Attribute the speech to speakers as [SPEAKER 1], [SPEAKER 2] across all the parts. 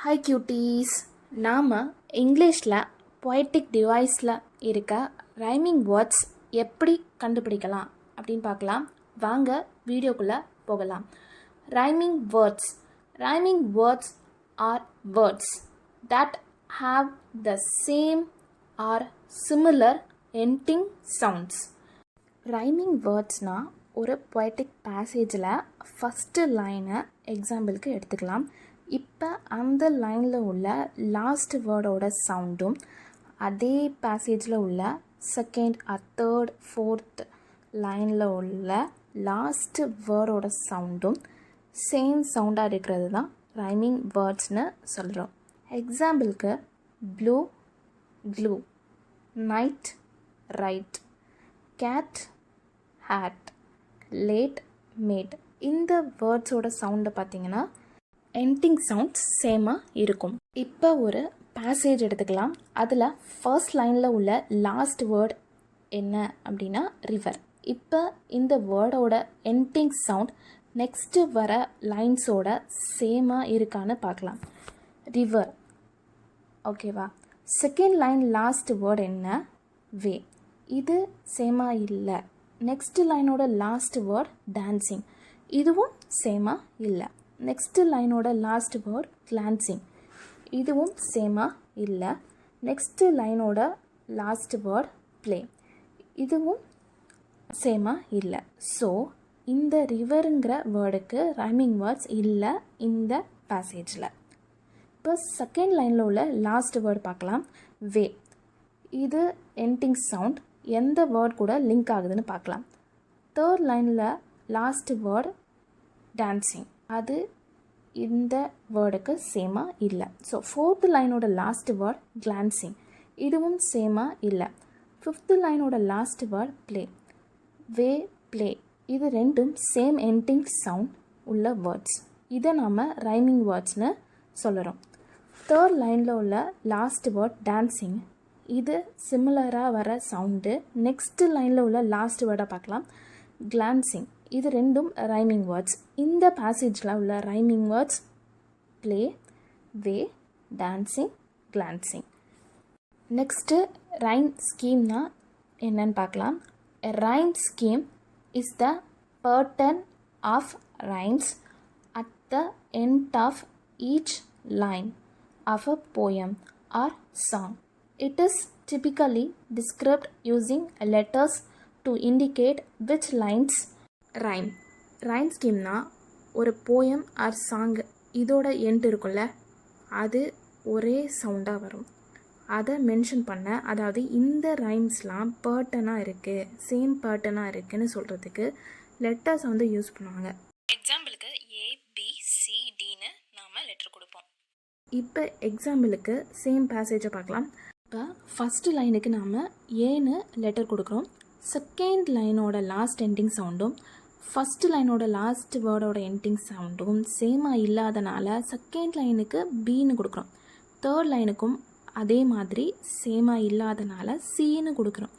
[SPEAKER 1] Hi cuties, நாம் இங்கிலீஷில் poetic டிவைஸில் இருக்க ரைமிங் வேர்ட்ஸ் எப்படி கண்டுபிடிக்கலாம் அப்படின்னு பார்க்கலாம். வாங்க வீடியோக்குள்ளே போகலாம். Rhyming words are words that have the same or similar ending sounds. Rhyming வேர்ட்ஸ்னால் ஒரு பொயட்டிக் பேசேஜில் ஃபஸ்ட்டு லைனை எக்ஸாம்பிளுக்கு எடுத்துக்கலாம். இப்போ அந்த லைனில் உள்ள லாஸ்ட் வேர்டோட சவுண்டும் அதே பேசேஜில் உள்ள செகண்ட் ஆர் தேர்ட் ஃபோர்த் லைனில் உள்ள லாஸ்ட் வேர்டோட சவுண்டும் சேம் சவுண்டாக இருக்கிறது தான் ரைமிங் வேர்ட்ஸ்னு சொல்கிறோம். எக்ஸாம்பிளுக்கு blue clue, night right, cat hat, late mate. இந்த வேர்ட்ஸோட சவுண்டை பார்த்திங்கன்னா எண்டிங் சவுண்ட்ஸ் சேமாக இருக்கும். இப்போ ஒரு பேசேஜ் எடுத்துக்கலாம். அதில் ஃபர்ஸ்ட் லைனில் உள்ள லாஸ்ட் வேர்ட் என்ன அப்படின்னா ரிவர். இப்போ இந்த வேர்டோட எண்டிங் சவுண்ட் நெக்ஸ்ட்டு வர லைன்ஸோட சேமாக இருக்கான்னு பார்க்கலாம். ரிவர், ஓகேவா. செகண்ட் லைன் லாஸ்ட் வேர்ட் என்ன? வே. இது சேமாக இல்லை. நெக்ஸ்ட் லைனோட லாஸ்ட் வேர்ட் டான்சிங், இதுவும் சேமாக இல்லை. நெக்ஸ்ட் லைனோட லாஸ்ட் வேர்ட் கிளான்சிங், இதுவும் சேமாக இல்லை. நெக்ஸ்ட் லைனோட லாஸ்ட் வேர்ட் ப்ளே, இதுவும் சேமாக இல்லை. ஸோ இந்த ரிவருங்கிற வேர்டுக்கு ரைமிங் வேர்ட்ஸ் இல்லை இந்த பேசேஜில். இப்போ செகண்ட் லைனில் உள்ள லாஸ்ட் வேர்ட் பார்க்கலாம். வே, இது எண்டிங் சவுண்ட் எந்த வேர்ட் கூட லிங்க் ஆகுதுன்னு பார்க்கலாம். தேர்ட் லைனில் லாஸ்ட் வேர்ட் டான்சிங், அது இந்த வேர்டுக்கு சேமாக இல்லை. ஸோ ஃபோர்த் லைனோட லாஸ்ட் வேர்ட் கிளான்சிங், இதுவும் சேமாக இல்லை. ஃபிஃப்த் லைனோட last word play, way play, இது ரெண்டும் சேம் எண்டிங் சவுண்ட் உள்ள வேர்ட்ஸ். இதை நாம் ரைமிங் வேர்ட்ஸ்னு சொல்கிறோம். தேர்ட் லைனில் உள்ள லாஸ்ட் வேர்ட் டான்சிங், இது சிமிலராக வர சவுண்டு. நெக்ஸ்ட் லைனில் உள்ள லாஸ்ட் வேர்டை பார்க்கலாம். கிளான்சிங், இது ரெண்டும் ரைமிங் வேர்ட்ஸ். இந்த பேசேஜில் உள்ள rhyming words play, way, dancing, glancing. Next rhyme ஸ்கீம்னா என்னன்னு பார்க்கலாம். A rhyme scheme is the pattern of rhymes at the end of each line of a poem or song. It is typically described using letters to indicate which lines rhyme. Rhyme ஸ்கீம்னா ஒரு poem or song இதோட end இருக்குல்ல, அது ஒரே சவுண்டாக வரும். அதை mention பண்ண, அதாவது இந்த ரைம்ஸ்லாம் பேட்டர்னாக இருக்குது, சேம் பேட்டர்னாக இருக்குதுன்னு சொல்கிறதுக்கு லெட்டர்ஸ் வந்து யூஸ் பண்ணுவாங்க. எக்ஸாம்பிளுக்கு ABCDன்னு நாம் லெட்டர் கொடுப்போம். இப்போ எக்ஸாம்பிளுக்கு சேம் பேசேஜை பார்க்கலாம். இப்போ ஃபஸ்ட்டு லைனுக்கு நாம் ஏன்னு லெட்டர் கொடுக்குறோம். செகண்ட் லைனோட லாஸ்ட் எண்டிங் சவுண்டும் ஃபஸ்ட்டு லைனோட லாஸ்ட் வேர்டோட எண்டிங் சவுண்டும் சேமாக இல்லாதனால செகண்ட் லைனுக்கு பின்னு கொடுக்குறோம். தேர்ட் லைனுக்கும் அதே மாதிரி சேமாக இல்லாதனால சின்னு கொடுக்குறோம்.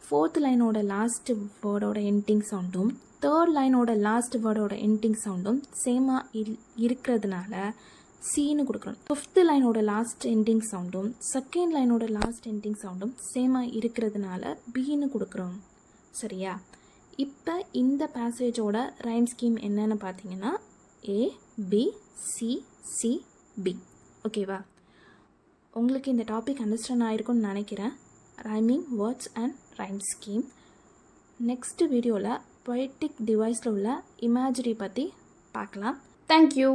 [SPEAKER 1] ஃபோர்த் லைனோட லாஸ்ட் வேர்டோட எண்டிங் சவுண்டும் தேர்ட் லைனோட லாஸ்ட் வேர்டோட எண்டிங் சவுண்டும் சேமாக இருக்கிறதுனால சின்னு கொடுக்குறோம். ஃபிஃப்த் லைனோட லாஸ்ட் எண்டிங் சவுண்டும் செகண்ட் லைனோட லாஸ்ட் எண்டிங் சவுண்டும் சேமாக இருக்கிறதுனால பின்னு கொடுக்குறோம். சரியா? இப்போ இந்த பேசேஜோட ரைம் ஸ்கீம் என்னன்னு பார்த்தீங்கன்னா ABCCB. ஓகேவா? உங்களுக்கு இந்த டாபிக் அண்டர்ஸ்டாண்ட் ஆகிருக்கும்னு நினைக்கிறேன். Rhyming words and rhyme scheme. Next வீடியோவில் பொயட்டிக் டிவைஸில் உள்ள இமேஜரி பற்றி பார்க்கலாம். தேங்க்யூ.